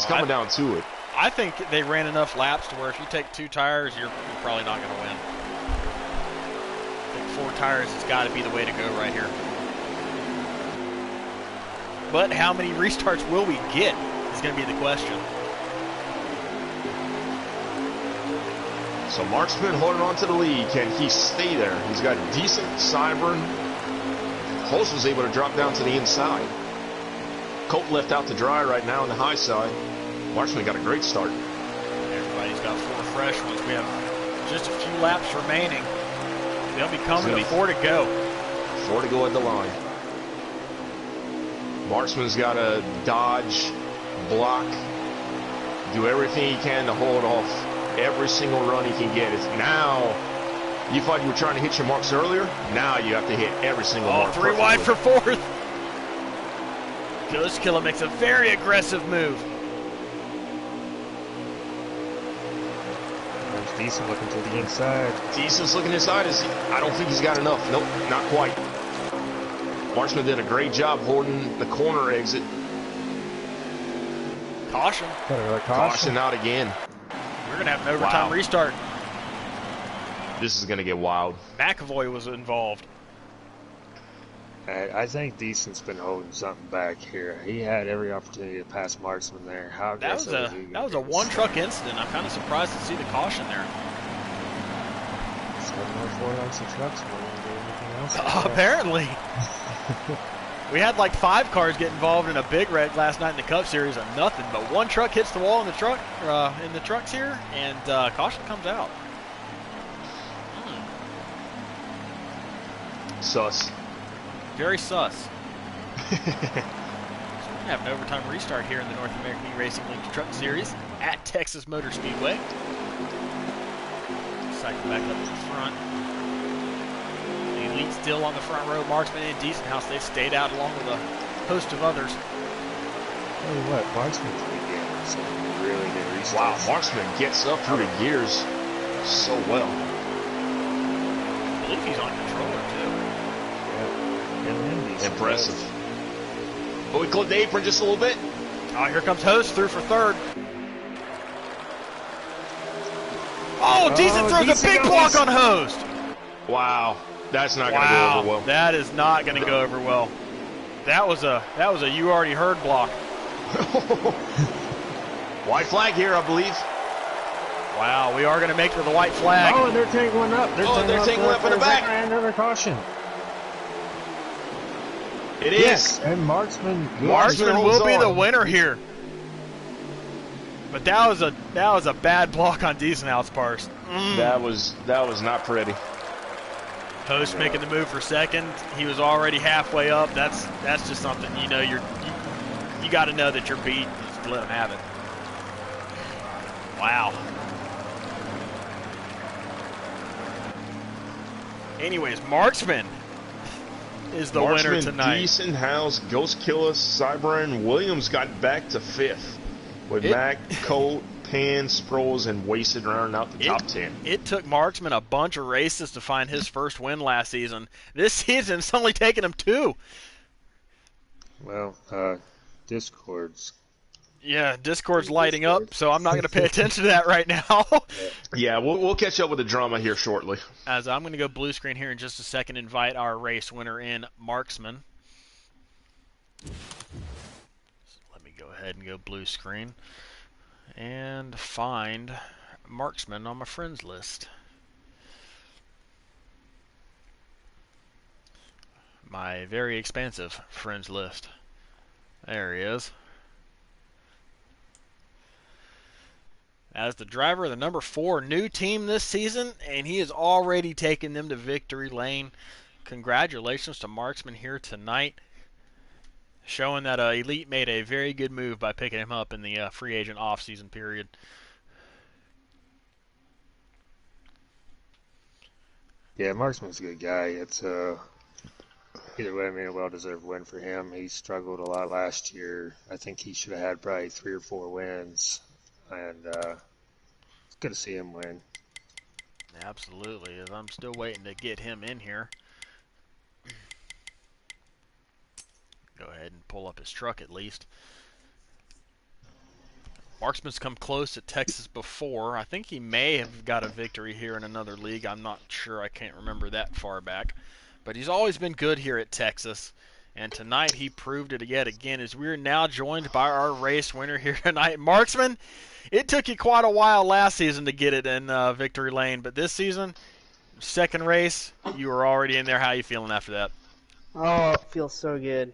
coming down to it. I think they ran enough laps to where if you take 2 tires, you're probably not going to win. I think 4 tires has got to be the way to go right here. But how many restarts will we get is going to be the question. So Marksman holding on to the lead. Can he stay there? He's got decent side burn. Holst was able to drop down to the inside. Colt left out to dry right now on the high side. Marksman got a great start. Everybody's got 4 fresh ones. We have just a few laps remaining. They'll be coming to 4 to go. 4 to go at the line. Marksman's got to dodge, block, do everything he can to hold off every single run he can get. It's now, you thought you were trying to hit your marks earlier. Now you have to hit every single mark. 3 wide for 4th. Ghost Killer makes a very aggressive move. There's Decent looking to the inside. Decent's looking inside. I don't think he's got enough. Nope, not quite. Marksman did a great job holding the corner exit. Caution. Caution out again. We're going to have an overtime restart. This is going to get wild. McAvoy was involved. I think Decent's been holding something back here. He had every opportunity to pass Marksman there. How that was a 1-truck incident. I'm kind of surprised to see the caution there. It's got more 4 lengths of trucks more than anything else. Apparently. We had like 5 cars get involved in a big wreck last night in the Cup Series of nothing, but 1 truck hits the wall in the trucks here, and caution comes out. Sus. Very sus. So we're going to have an overtime restart here in the North American eRacing League Truck Series at Texas Motor Speedway. Cycle back up to the front. The Elite still on the front row. Marksman and Decent House, they've stayed out along with a host of others. Tell you what, Marksman's beginning some really good restarts. Wow, Marksman gets up through the gears so well. I believe he's on controller too. Impressive. But we clipped the apron just a little bit. Oh, here comes Host through for 3rd. Oh, Decent throws a big block on Host. Wow, that's not going to go over well. That is not going to go over well. That was a you already heard block. White flag here, I believe. Wow, we are going to make it to the white flag. Oh, and they're taking one up. They're taking one up in the back. Another caution. It is. Yes, and Marksman will be the winner here. But that was a bad block on Decent House parts. That was not pretty. Host making the move for 2nd. He was already halfway up. That's just something you got to know that you're beat. Just let him have it. Wow. Anyways, Marksman is the winner Marksman, tonight. Decent House, Ghost Killer, Cyber, and Williams got back to 5th with Mac, Colt, Pan, Sproles, and Wasted rounding out the top 10. It took Marksman a bunch of races to find his first win last season. This season, it's only taken him 2. Well, Discord's. Yeah, Discord's lighting up, so I'm not going to pay attention to that right now. Yeah, we'll catch up with the drama here shortly. As I'm going to go blue screen here in just a second, invite our race winner in, Marksman. Let me go ahead and go blue screen and find Marksman on my friends list. My very expansive friends list. There he is. As the driver of the number 4 new team this season, and he has already taken them to victory lane. Congratulations to Marksman here tonight, showing that Elite made a very good move by picking him up in the free agent off-season period. Yeah, Marksman's a good guy. It's either way, I mean, a well-deserved win for him. He struggled a lot last year. I think he should have had probably 3 or 4 wins. And it's good to see him win. Absolutely. As I'm still waiting to get him in here. Go ahead and pull up his truck at least. Marksman's come close at Texas before. I think he may have got a victory here in another league. I'm not sure. I can't remember that far back. But he's always been good here at Texas. And tonight he proved it yet again as we're now joined by our race winner here tonight. Marksman, it took you quite a while last season to get it in victory lane, but this season, second race, you were already in there. How are you feeling after that? Oh, it feels so good.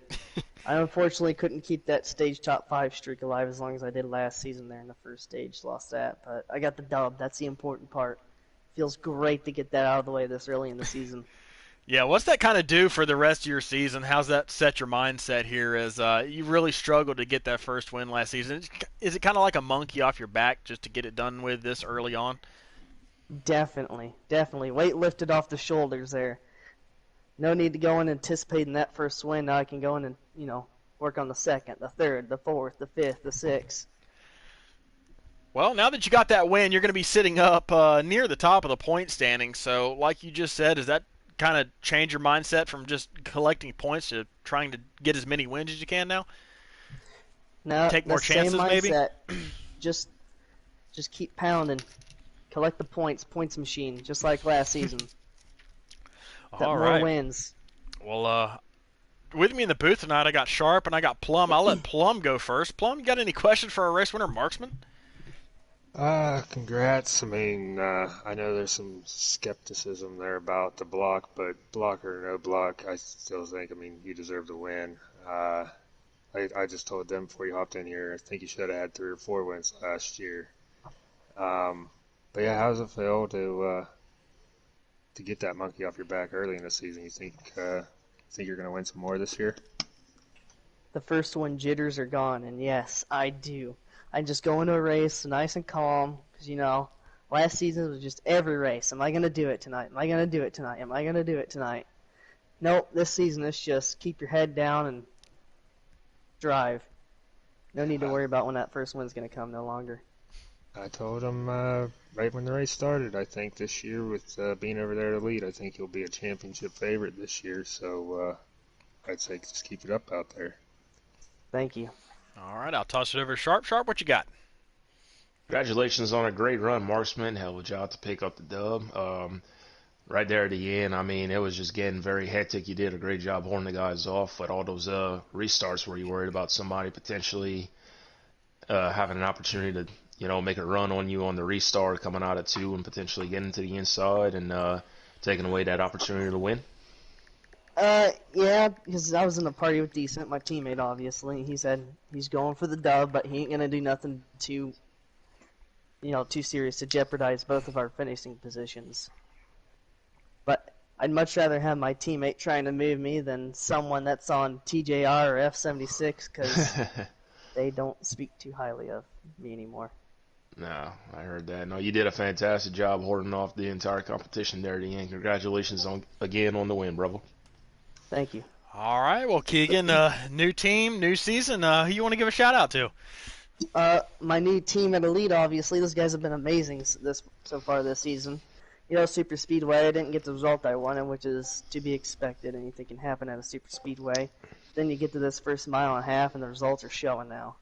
I unfortunately couldn't keep that stage top 5 streak alive as long as I did last season there in the first stage. Lost that, but I got the dub. That's the important part. Feels great to get that out of the way this early in the season. Yeah, what's that kind of do for the rest of your season? How's that set your mindset here as you really struggled to get that first win last season? Is it kind of like a monkey off your back just to get it done with this early on? Definitely. Weight lifted off the shoulders there. No need to go in anticipating that first win. Now I can go in and, work on the second, the third, the fourth, the fifth, the sixth. Well, now that you got that win, you're going to be sitting up near the top of the point standing. So, like you just said, is that kind of change your mindset from just collecting points to trying to get as many wins as you can now? No, take more chances, same maybe. Just keep pounding, collect the points machine, just like last season. All more right. wins. Well, with me in the booth tonight, I got Sharp and I got Plum. I'll let Plum go first. Plum, you got any questions for our race winner, Marksman? Congrats. I mean, I know there's some skepticism there about the block, but block or no block, I still think, you deserve to win. I just told them before you hopped in here, I think you should have had 3 or 4 wins last year. But yeah, how does it feel to get that monkey off your back early in the season? You think you're going to win some more this year? The first one, jitters are gone, and yes, I do. I just go into a race nice and calm because, last season was just every race. Am I going to do it tonight? Am I going to do it tonight? Am I going to do it tonight? Nope, this season it's just keep your head down and drive. No need to worry about when that first win's going to come no longer. I told him right when the race started, I think this year with being over there at Elite, I think he'll be a championship favorite this year. So I'd say just keep it up out there. Thank you. All right, I'll toss it over to Sharp. Sharp, what you got? Congratulations on a great run, Marksman. Hell of a job to pick up the dub. Right there at the end, it was just getting very hectic. You did a great job holding the guys off, but all those restarts where you worried about somebody potentially having an opportunity to, make a run on you on the restart, coming out at 2 and potentially getting to the inside and taking away that opportunity to win? Yeah, because I was in a party with Decent, my teammate, obviously. He said he's going for the dub, but he ain't going to do nothing too serious to jeopardize both of our finishing positions. But I'd much rather have my teammate trying to move me than someone that's on TJR or F76 because they don't speak too highly of me anymore. No, I heard that. No, you did a fantastic job holding off the entire competition there at the end. Congratulations again on the win, brother. Thank you. All right, well, Keegan, new team, new season. Who you want to give a shout out to? My new team at Elite, obviously, those guys have been amazing so far this season. Super speedway, I didn't get the result I wanted, which is to be expected. Anything can happen at a super speedway. Then you get to this first mile and a half, and the results are showing now.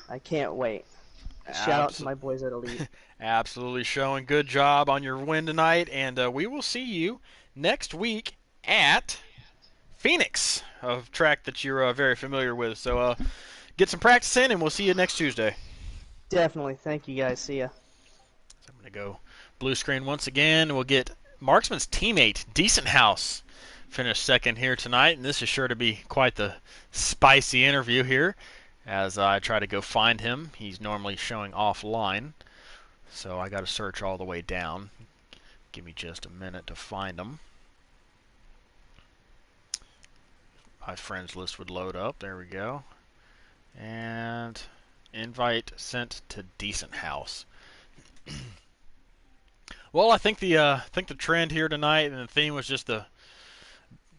I can't wait. Shout out to my boys at Elite. Absolutely showing. Good job on your win tonight, and we will see you next week at Phoenix, a track that you're very familiar with. So get some practice in, and we'll see you next Tuesday. Definitely. Thank you, guys. See ya. So I'm going to go blue screen once again. We'll get Marksman's teammate, Decent House, finished second here tonight, and this is sure to be quite the spicy interview here as I try to go find him. He's normally showing offline, so I got to search all the way down. Give me just a minute to find him. My friends list would load up. There we go. And invite sent to Decent House. Well, I think the trend here tonight and the theme was just the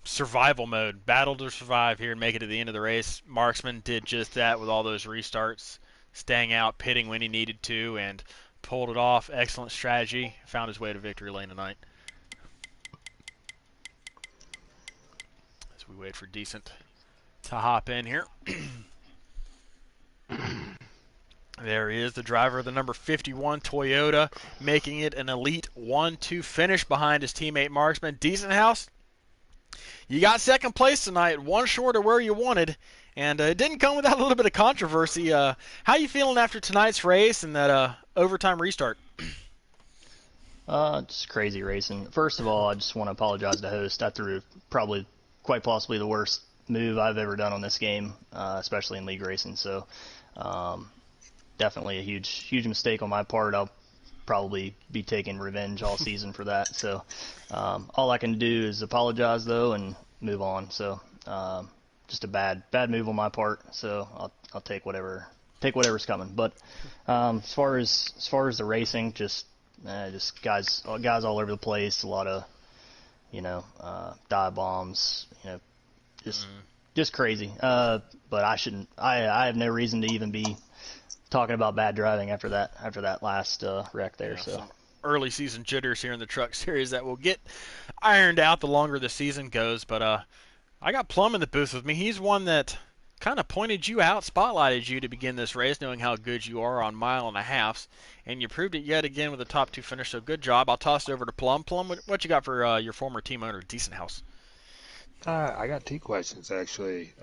survival mode, battle to survive here and make it to the end of the race. Marksman did just that with all those restarts, staying out, pitting when he needed to, and pulled it off. Excellent strategy. Found his way to victory lane tonight. As we wait for Decent to hop in here. There he is, the driver of the number 51 Toyota, making it an elite 1-2 finish behind his teammate Marksman. Decent House, you got second place tonight, one short of where you wanted, and it didn't come without a little bit of controversy. How you feeling after tonight's race and that overtime restart? Just crazy racing. First of all, I just want to apologize to the host. I threw probably quite possibly the worst move I've ever done on this game, especially in league racing. So definitely a huge mistake on my part. I'll probably be taking revenge all season for that. So all I can do is apologize though and move on. So just a bad move on my part. So I'll take whatever's coming. But as far as the racing, just guys all over the place. A lot of dive bombs. Just crazy. But I shouldn't. I have no reason to even be talking about bad driving after that last wreck there. So early season jitters here in the truck series that will get ironed out the longer the season goes. But I got Plum in the booth with me. He's one that kind of pointed you out, spotlighted you to begin this race, knowing how good you are on mile and a halves, and you proved it yet again with a top 2 finish. So good job. I'll toss it over to Plum. Plum, what you got for your former team owner, Decent House? I got two questions actually.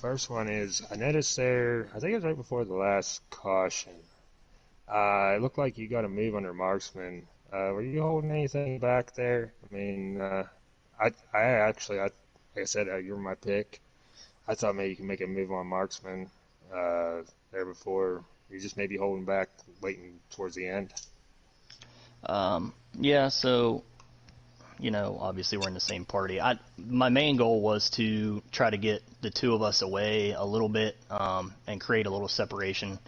First one is I noticed there, I think it was right before the last caution. It looked like you got a move under Marksman. Were you holding anything back there? I mean, like I said, you were my pick. I thought maybe you could make a move on Marksman there before. You're just maybe holding back, waiting towards the end. Yeah. So. Obviously we're in the same party. My main goal was to try to get the two of us away a little bit and create a little separation.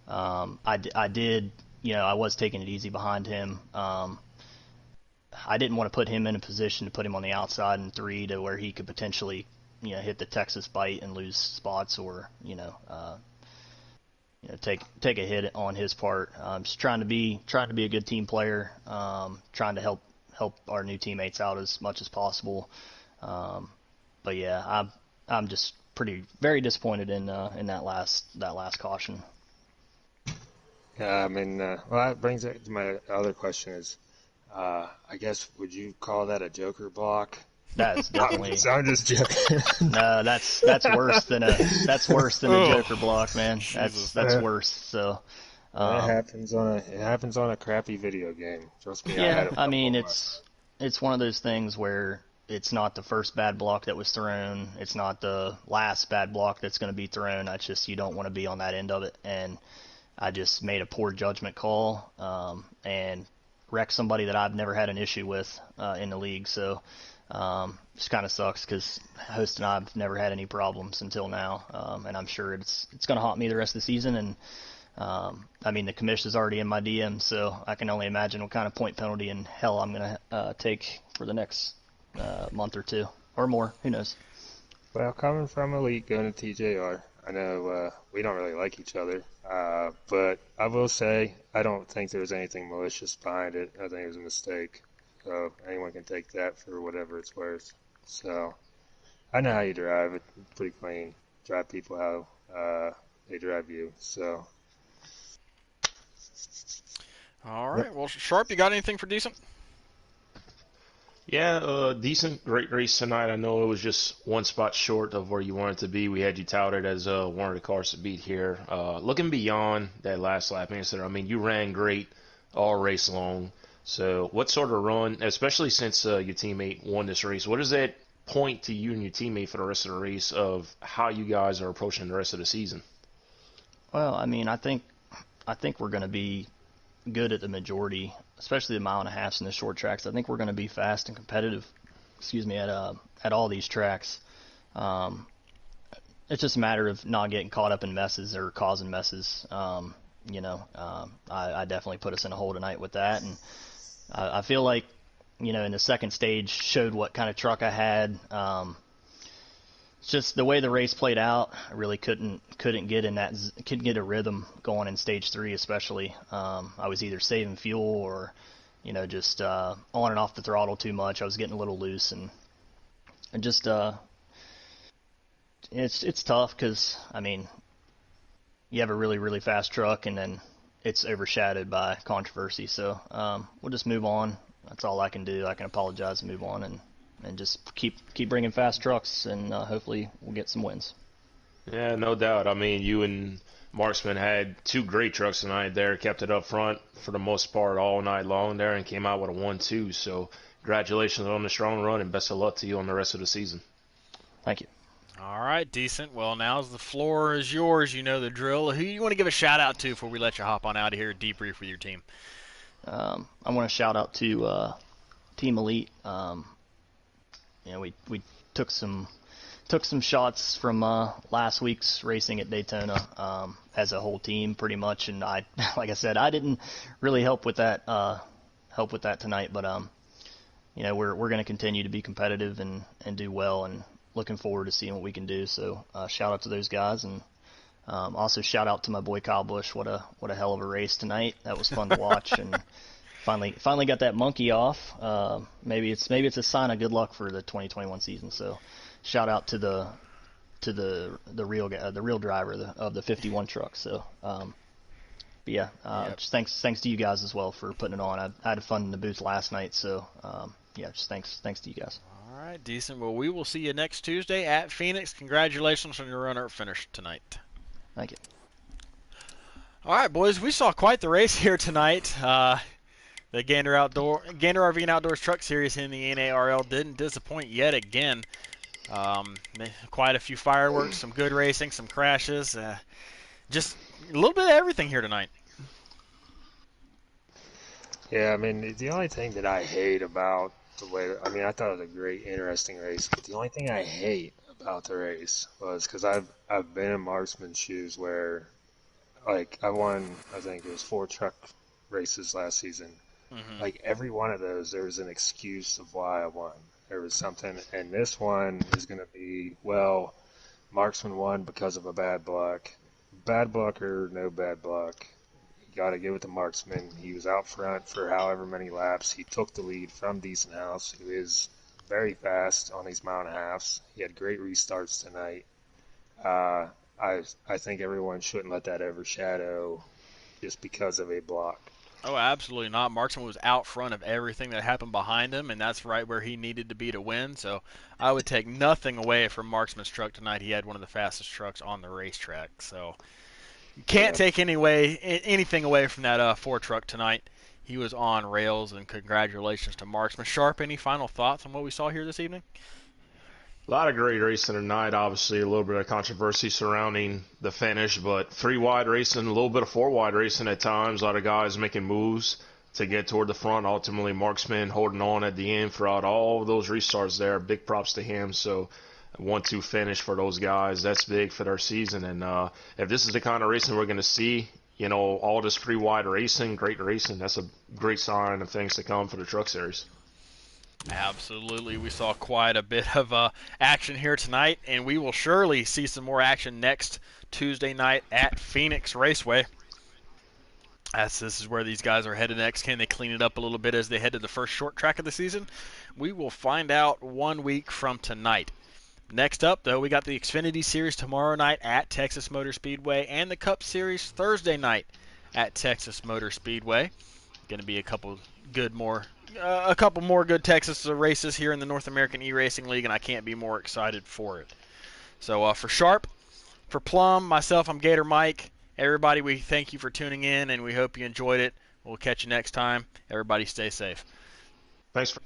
I did, I was taking it easy behind him. I didn't want to put him in a position to put him on the outside in 3 to where he could potentially, hit the Texas bite and lose spots or, take a hit on his part. Just trying to be a good team player, trying to help our new teammates out as much as possible. But yeah, I'm just very disappointed in that last caution. Yeah, I mean, well, that brings it to my other question is, I guess, would you call that a Joker block? That's definitely. I'm just joking. No, that's worse than a Joker block, man. That's worse. So. It happens on a crappy video game. Trust me. Yeah, I mean it's one of those things where it's not the first bad block that was thrown. It's not the last bad block that's going to be thrown. It's just you don't want to be on that end of it. And I just made a poor judgment call and wrecked somebody that I've never had an issue with in the league. So just kind of sucks because Host and I have never had any problems until now. And I'm sure it's going to haunt me the rest of the season. And I mean, the commission is already in my DM, so I can only imagine what kind of point penalty in hell I'm going to take for the next month or two. or more. Who knows? Well, coming from Elite going to TJR, I know we don't really like each other, but I will say I don't think there was anything malicious behind it. I think it was a mistake. So anyone can take that for whatever it's worth. So I know how you drive. It's pretty clean. Drive people how they drive you. So. All right. Well, Sharp, you got anything for decent? Yeah, decent, great race tonight. I know it was just one spot short of where you wanted to be. We had you touted as one of the cars to beat here. Looking beyond that last lap incident, I mean, you ran great all race long. So what sort of run, especially since your teammate won this race, what does that point to you and your teammate for the rest of the race of how you guys are approaching the rest of the season? Well, I mean, I think we're going to be good at the majority, especially the mile and a halves and the short tracks. I think we're going to be fast and competitive. At all these tracks. It's just a matter of not getting caught up in messes or causing messes. I definitely put us in a hole tonight with that, and I feel like in the second stage showed what kind of truck I had. It's just the way the race played out. I really couldn't get a rhythm going in stage 3, especially. I was either saving fuel or, just on and off the throttle too much. I was getting a little loose, and just it's tough because I mean, you have a really really fast truck, and then it's overshadowed by controversy. So we'll just move on. That's all I can do. I can apologize and move on, and just keep bringing fast trucks, and hopefully we'll get some wins. Yeah, no doubt. I mean, you and Marksman had 2 great trucks tonight there, kept it up front for the most part all night long there, and came out with a 1-2. So congratulations on the strong run, and best of luck to you on the rest of the season. Thank you. All right, decent. Well, now the floor is yours. You know the drill. Who you want to give a shout-out to before we let you hop on out of here, debrief with your team? I want to shout out to Team Elite. We took some shots from last week's racing at Daytona as a whole team, pretty much. And like I said, I didn't really help with that tonight. But we're going to continue to be competitive and do well, and looking forward to seeing what we can do. So shout out to those guys, and also shout out to my boy Kyle Busch. What a hell of a race tonight. That was fun to watch, and finally got that monkey off. Maybe it's a sign of good luck for the 2021 season. So shout out to the real guy, the real driver of the 51 truck. So just thanks to you guys as well for putting it on. I had fun in the booth last night. So just thanks to you guys. All right, decent. Well, we will see you next Tuesday at Phoenix. Congratulations on your runner-up finish tonight. Thank you. All right, boys, we saw quite the race here tonight. The Gander RV and Outdoors Truck Series in the NARL didn't disappoint yet again. Quite a few fireworks, some good racing, some crashes. Just a little bit of everything here tonight. Yeah, I mean, the only thing that I hate about the way, I mean, I thought it was a great, interesting race, but the only thing I hate about the race was because I've been in Marksman's shoes where, like, I won, I think it was 4 truck races last season. Mm-hmm. Like, every one of those, there was an excuse of why I won. There was something, and this one is going to be, well, Marksman won because of a bad block. Bad block or no bad block, you got to give it to Marksman. He was out front for however many laps. He took the lead from Decent House, who is very fast on these mile and a halves. He had great restarts tonight. I think everyone shouldn't let that overshadow just because of a block. Oh, absolutely not. Marksman was out front of everything that happened behind him, and that's right where he needed to be to win. So I would take nothing away from Marksman's truck tonight. He had one of the fastest trucks on the racetrack. So you can't take anything away from that Ford truck tonight. He was on rails, and congratulations to Marksman. Sharp, any final thoughts on what we saw here this evening? A lot of great racing tonight. Obviously, a little bit of controversy surrounding the finish, but 3-wide racing, a little bit of 4-wide racing at times. A lot of guys making moves to get toward the front. Ultimately, Marksman holding on at the end throughout all of those restarts there. Big props to him. So, 1-2 finish for those guys. That's big for their season. And if this is the kind of racing we're going to see, all this 3-wide racing, great racing, that's a great sign of things to come for the Truck Series. Absolutely. We saw quite a bit of action here tonight, and we will surely see some more action next Tuesday night at Phoenix Raceway. As this is where these guys are headed next. Can they clean it up a little bit as they head to the first short track of the season? We will find out 1 week from tonight. Next up, though, we got the Xfinity Series tomorrow night at Texas Motor Speedway and the Cup Series Thursday night at Texas Motor Speedway. Going to be a couple more good Texas races here in the North American eRacing League, and I can't be more excited for it. So for Sharp, for Plum, myself, I'm Gator Mike. Everybody, we thank you for tuning in, and we hope you enjoyed it. We'll catch you next time. Everybody stay safe. Thanks for